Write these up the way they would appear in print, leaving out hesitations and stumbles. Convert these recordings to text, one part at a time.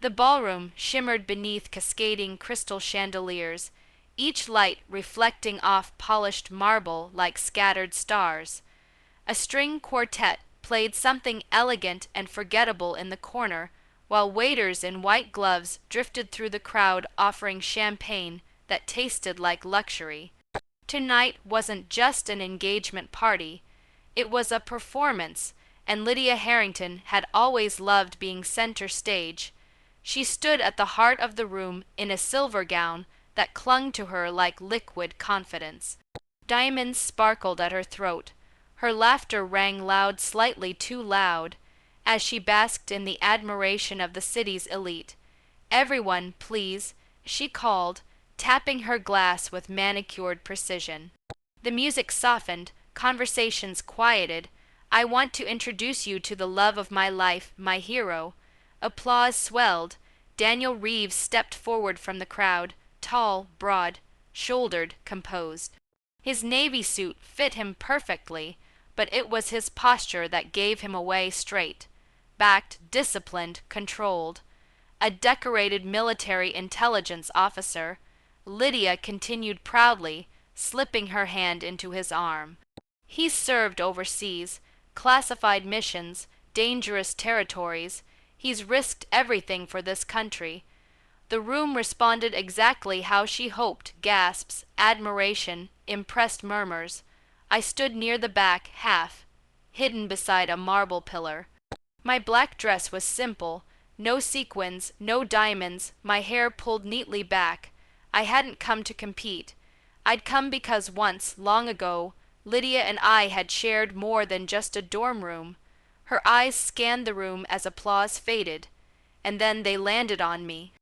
The ballroom shimmered beneath cascading crystal chandeliers, each light reflecting off polished marble like scattered stars. A string quartet played something elegant and forgettable in the corner, while waiters in white gloves drifted through the crowd offering champagne that tasted like luxury. Tonight wasn't just an engagement party, it was a performance, and Lydia Harrington had always loved being center stage. She stood at the heart of the room in a silver gown that clung to her like liquid confidence. Diamonds sparkled at her throat. Her laughter rang loud, slightly too loud, as she basked in the admiration of the city's elite. "Everyone, please," she called, tapping her glass with manicured precision. The music softened, conversations quieted. "I want to introduce you to the love of my life, my hero." Applause swelled. Daniel Reeves stepped forward from the crowd, tall, broad-shouldered, composed. His navy suit fit him perfectly, but it was his posture that gave him away straight. Backed, disciplined, controlled. A decorated military intelligence officer, Lydia continued proudly, slipping her hand into his arm. "He's served overseas, classified missions, dangerous territories. He's risked everything for this country." The room responded exactly how she hoped: gasps, admiration, impressed murmurs. I stood near the back, half hidden beside a marble pillar. My black dress was simple, no sequins, no diamonds, my hair pulled neatly back. I hadn't come to compete. I'd come because once, long ago, Lydia and I had shared more than just a dorm room. Her eyes scanned the room as applause faded, and then they landed on me.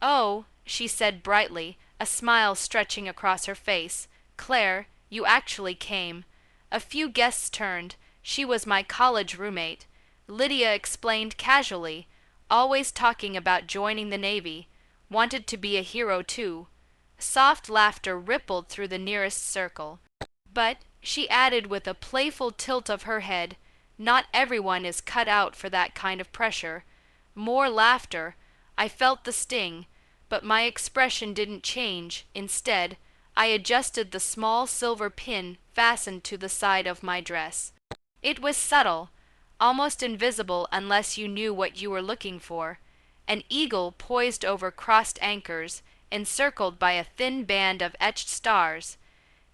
"Oh," she said brightly, a smile stretching across her face. "Claire, you actually came." A few guests turned. She was my college roommate. Lydia explained casually, always talking about joining the Navy. Wanted to be a hero too. Soft laughter rippled through the nearest circle. "But," she added with a playful tilt of her head, "not everyone is cut out for that kind of pressure." More laughter. I felt the sting, but my expression didn't change. Instead, I adjusted the small silver pin fastened to the side of my dress. It was subtle, almost invisible unless you knew what you were looking for. An eagle poised over crossed anchors, encircled by a thin band of etched stars.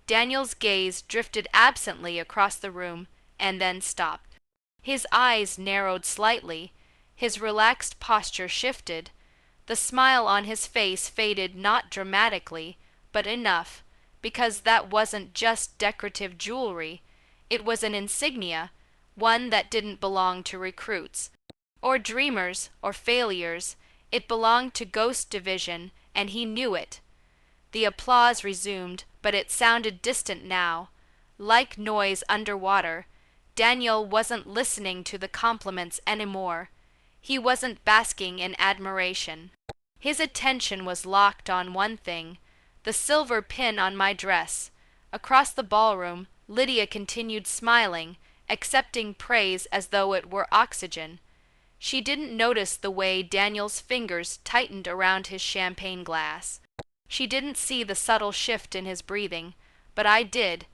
Daniel's gaze drifted absently across the room and then stopped. His eyes narrowed slightly. His relaxed posture shifted. The smile on his face faded not dramatically, but enough, because that wasn't just decorative jewelry. It was an insignia, one that didn't belong to recruits, or dreamers, or failures. It belonged to Ghost Division, and he knew it. The applause resumed, but it sounded distant now, like noise underwater. Daniel wasn't listening to the compliments anymore. He wasn't basking in admiration. His attention was locked on one thing: the silver pin on my dress. Across the ballroom, Lydia continued smiling, accepting praise as though it were oxygen. She didn't notice the way Daniel's fingers tightened around his champagne glass. She didn't see the subtle shift in his breathing, but I did.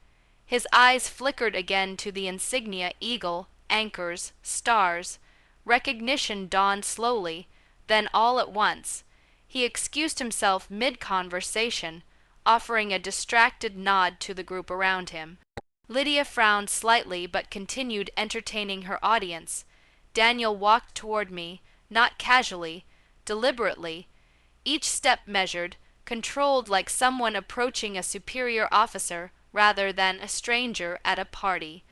His eyes flickered again to the insignia: eagle, anchors, stars. Recognition dawned slowly, then all at once. He excused himself mid-conversation, offering a distracted nod to the group around him. Lydia frowned slightly but continued entertaining her audience. Daniel walked toward me, not casually, deliberately, each step measured, controlled, like someone approaching a superior officer rather than a stranger at a party.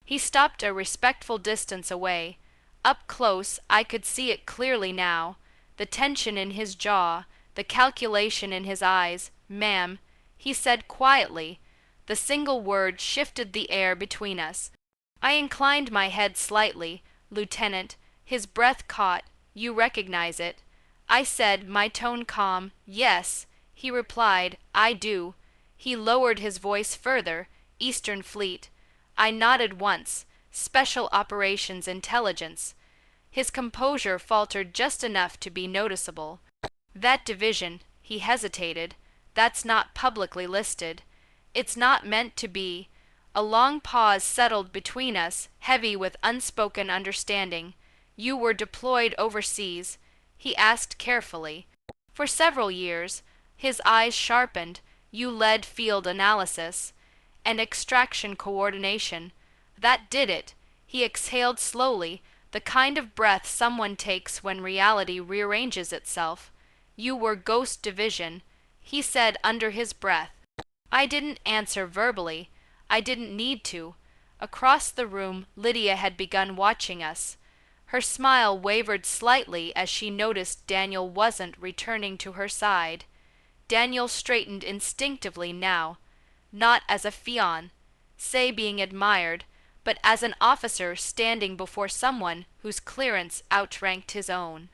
He stopped a respectful distance away. Up close, I could see it clearly now: the tension in his jaw, the calculation in his eyes. "Ma'am," he said quietly. The single word shifted the air between us. I inclined my head slightly. "Lieutenant." His breath caught. "You recognize it?" I said, my tone calm. "Yes." He replied, "I do." He lowered his voice further. "Eastern Fleet." I nodded once. "Special Operations Intelligence." His composure faltered just enough to be noticeable. That division, he hesitated, that's not publicly listed. It's not meant to be. A long pause settled between us, heavy with unspoken understanding. You were deployed overseas, he asked carefully. For several years, his eyes sharpened, you led field analysis and extraction coordination. That did it. He exhaled slowly, the kind of breath someone takes when reality rearranges itself. You were Ghost Division, he said under his breath. I didn't answer verbally. I didn't need to. Across the room, Lydia had begun watching us. Her smile wavered slightly as she noticed Daniel wasn't returning to her side. Daniel straightened instinctively now, not as a fiancé being admired, but as an officer standing before someone whose clearance outranked his own.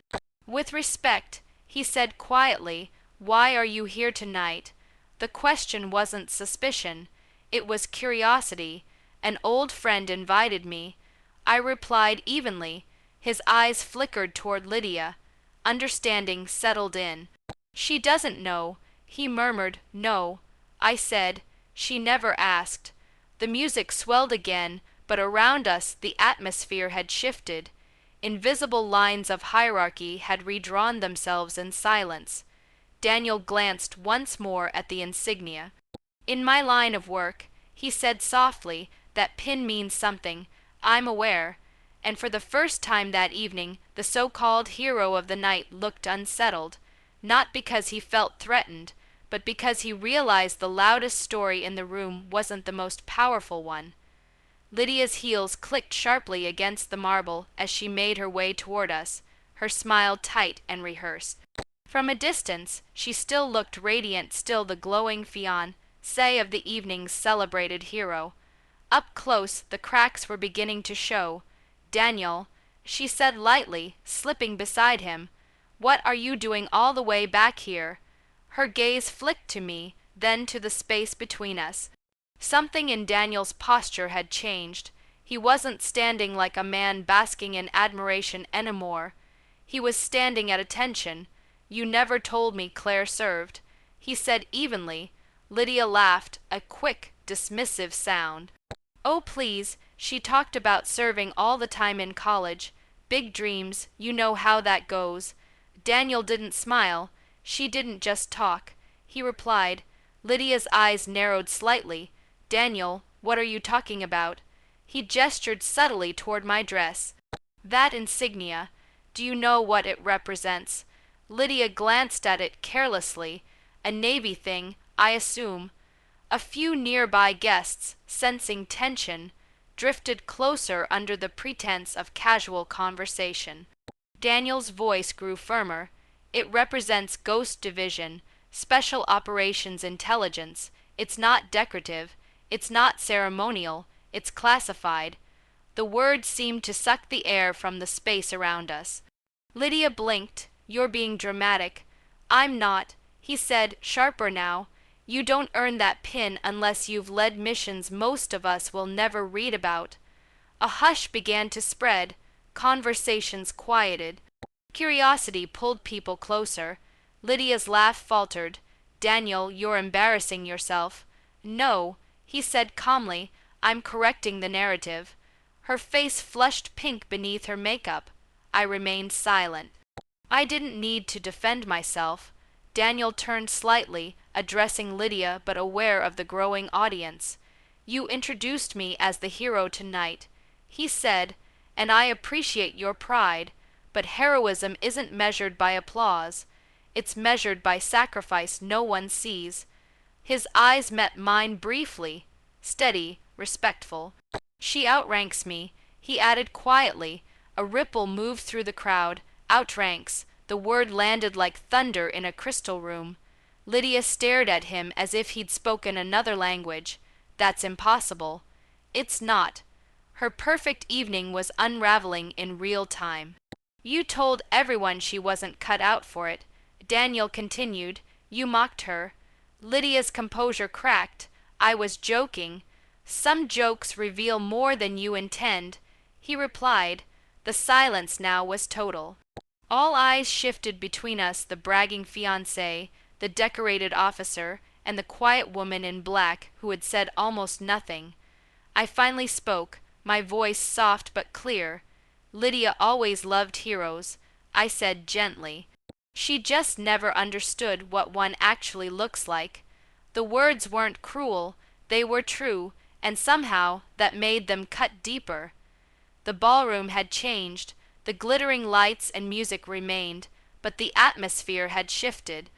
With respect, he said quietly, "Why are you here tonight?" The question wasn't suspicion, it was curiosity. An old friend invited me. I replied evenly. His eyes flickered toward Lydia. Understanding settled in. She doesn't know, he murmured. No. I said. She never asked. The music swelled again, but around us the atmosphere had shifted. Invisible lines of hierarchy had redrawn themselves in silence. Daniel glanced once more at the insignia. In my line of work, he said softly, that pin means something, I'm aware, and for the first time that evening the so-called hero of the night looked unsettled, not because he felt threatened, but because he realized the loudest story in the room wasn't the most powerful one. Lydia's heels clicked sharply against the marble as she made her way toward us, her smile tight and rehearsed. From a distance, she still looked radiant, still the glowing fiancé of the evening's celebrated hero. Up close, the cracks were beginning to show. Daniel, she said lightly, slipping beside him, what are you doing all the way back here? Her gaze flicked to me, then to the space between us. Something in Daniel's posture had changed. He wasn't standing like a man basking in admiration anymore. He was standing at attention. You never told me Claire served, he said evenly. Lydia laughed, a quick, dismissive sound. Oh, please, she talked about serving all the time in college. Big dreams, you know how that goes. Daniel didn't smile. She didn't just talk. He replied. Lydia's eyes narrowed slightly. Daniel, what are you talking about? He gestured subtly toward my dress. That insignia. Do you know what it represents? Lydia glanced at it carelessly. A navy thing, I assume. A few nearby guests, sensing tension, drifted closer under the pretense of casual conversation. Daniel's voice grew firmer. It represents Ghost Division, Special Operations Intelligence. It's not decorative. It's not ceremonial. It's classified. The words seemed to suck the air from the space around us. Lydia blinked. You're being dramatic. I'm not, he said, sharper now. You don't earn that pin unless you've led missions most of us will never read about. A hush began to spread. Conversations quieted. Curiosity pulled people closer. Lydia's laugh faltered. Daniel, you're embarrassing yourself. No, he said calmly. I'm correcting the narrative. Her face flushed pink beneath her makeup. I remained silent. I didn't need to defend myself. Daniel turned slightly, addressing Lydia but aware of the growing audience. You introduced me as the hero tonight, he said, and I appreciate your pride, but heroism isn't measured by applause. It's measured by sacrifice no one sees. His eyes met mine briefly, steady, respectful. She outranks me, he added quietly. A ripple moved through the crowd. Outranks. The word landed like thunder in a crystal room. Lydia stared at him as if he'd spoken another language. That's impossible. It's not. Her perfect evening was unraveling in real time. You told everyone she wasn't cut out for it. Daniel continued. You mocked her. Lydia's composure cracked. I was joking. Some jokes reveal more than you intend. He replied. The silence now was total. All eyes shifted between us, the bragging fiancé, the decorated officer, and the quiet woman in black who had said almost nothing. I finally spoke, my voice soft but clear. Lydia always loved heroes, I said gently. She just never understood what one actually looks like. The words weren't cruel, they were true, and somehow that made them cut deeper. The ballroom had changed, the glittering lights and music remained, but the atmosphere had shifted.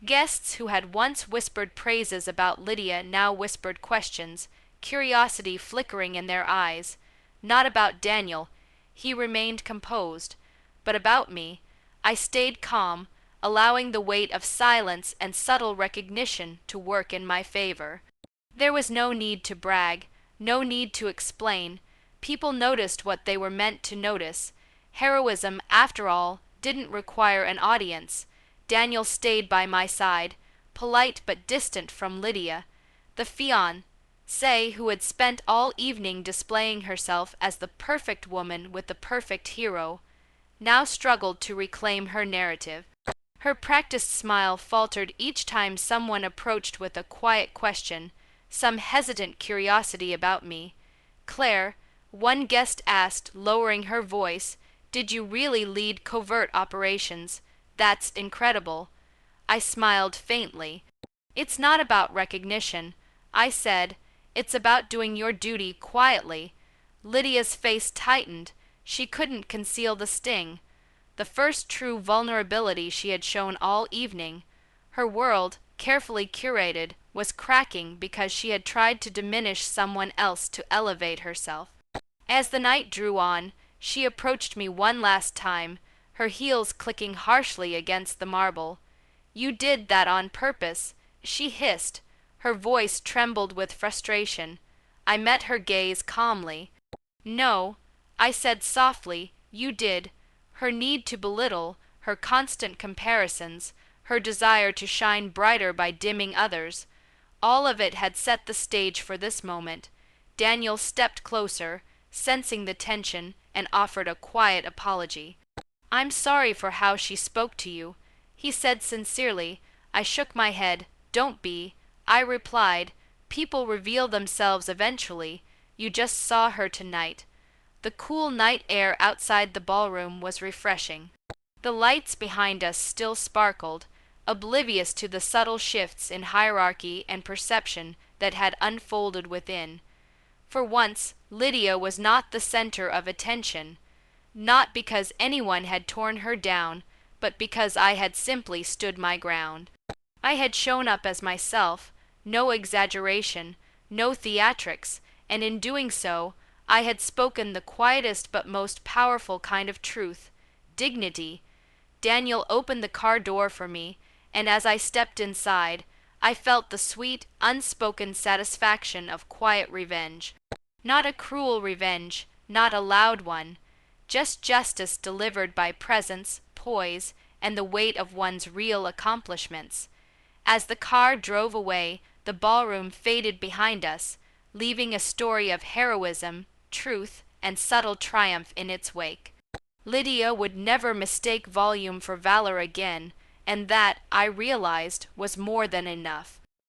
Guests who had once whispered praises about Lydia now whispered questions, curiosity flickering in their eyes. Not about Daniel, he remained composed, but about me. I stayed calm, allowing the weight of silence and subtle recognition to work in my favor. There was no need to brag, no need to explain. People noticed what they were meant to notice. Heroism, after all, didn't require an audience. Daniel stayed by my side, polite but distant from Lydia. The fiancée, who had spent all evening displaying herself as the perfect woman with the perfect hero, now struggled to reclaim her narrative. Her practiced smile faltered each time someone approached with a quiet question, some hesitant curiosity about me. "Claire," one guest asked, lowering her voice, "did you really lead covert operations? That's incredible." I smiled faintly. "It's not about recognition," I said. "It's about doing your duty quietly." Lydia's face tightened. She couldn't conceal the sting. The first true vulnerability she had shown all evening. Her world, carefully curated, was cracking because she had tried to diminish someone else to elevate herself. As the night drew on, she approached me one last time, her heels clicking harshly against the marble. "You did that on purpose," she hissed. Her voice trembled with frustration. I met her gaze calmly. "No," I said softly, "you did." Her need to belittle, her constant comparisons, her desire to shine brighter by dimming others, all of it had set the stage for this moment. Daniel stepped closer, sensing the tension, and offered a quiet apology. "I'm sorry for how she spoke to you," he said sincerely. I shook my head. "Don't be." I replied, "People reveal themselves eventually. You just saw her tonight." The cool night air outside the ballroom was refreshing. The lights behind us still sparkled, oblivious to the subtle shifts in hierarchy and perception that had unfolded within. For once, Lydia was not the center of attention, not because anyone had torn her down, but because I had simply stood my ground. I had shown up as myself, no exaggeration, no theatrics, and in doing so, I had spoken the quietest but most powerful kind of truth, dignity. Daniel opened the car door for me, and as I stepped inside, I felt the sweet, unspoken satisfaction of quiet revenge. Not a cruel revenge, not a loud one, just justice delivered by presence, poise, and the weight of one's real accomplishments. As the car drove away, the ballroom faded behind us, leaving a story of heroism, truth, and subtle triumph in its wake. Lydia would never mistake volume for valor again, and that, I realized, was more than enough.